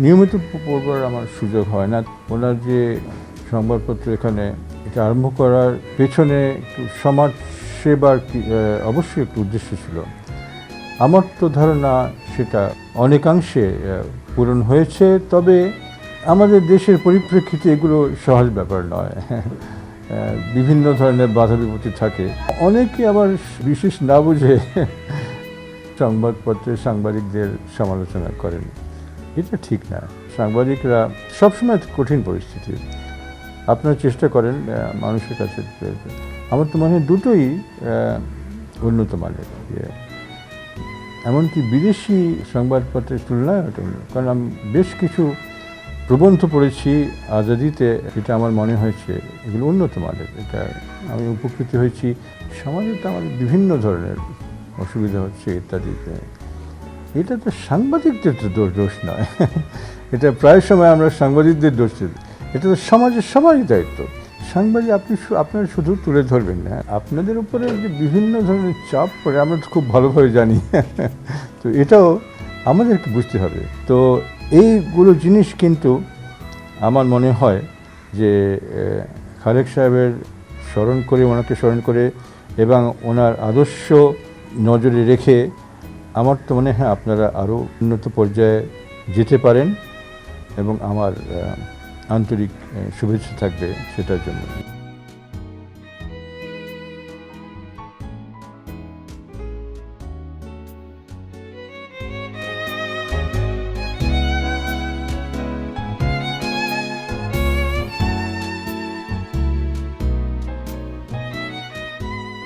নিয়মিত পড়বার আমার সুযোগ হয় না। ওনার যে সংবাদপত্র এখানে এটা আরম্ভ করার পেছনে একটু সমাজ সেবার অবশ্যই একটু উদ্দেশ্য ছিল। আমার তো ধারণা সেটা অনেকাংশে পূরণ হয়েছে, তবে আমাদের দেশের পরিপ্রেক্ষিতে এগুলো সহজ ব্যাপার নয়। বিভিন্ন ধরনের বাধা বিপত্তি থাকে। অনেকে আবার বিশেষ না বুঝে সংবাদপত্রের সাংবাদিকদের সমালোচনা করেন। এটা ঠিক না। সাংবাদিকরা সবসময় কঠিন পরিস্থিতি, আপনারা চেষ্টা করেন মানুষের কাছে। আমার তো মনে হয় দুটোই উন্নত মানের, এমনকি বিদেশি সংবাদপত্রের তুলনায় ওটা উন্নত। কারণ আমি বেশ কিছু প্রবন্ধ পড়েছি আজাদিতে, এটা আমার মনে হয়েছে এগুলো উন্নত মানের। এটা আমি উপকৃত হয়েছি। সমাজে তো আমাদের বিভিন্ন ধরনের অসুবিধা হচ্ছে ইত্যাদিতে। এটা তো সাংবাদিকদের তো দোষ নয়। এটা প্রায় সময় আমরা সাংবাদিকদের দোষ দিই। এটা তো সমাজের সবারই দায়িত্ব। সাংবাদিক আপনারা শুধু তুলে ধরবেন না, আপনাদের উপরে যে বিভিন্ন ধরনের চাপ পড়ে আমরা তো খুব ভালোভাবে জানি। তো এটাও আমাদেরকে বুঝতে হবে। তো এইগুলো জিনিস কিন্তু আমার মনে হয় যে খালেক সাহেবের ওনাকে স্মরণ করে এবং ওনার আদর্শ নজরে রেখে আমার তো মনে হয় আপনারা আরও উন্নত পর্যায়ে যেতে পারেন এবং আমার আন্তরিক শুভেচ্ছা থাকবে সেটার জন্য।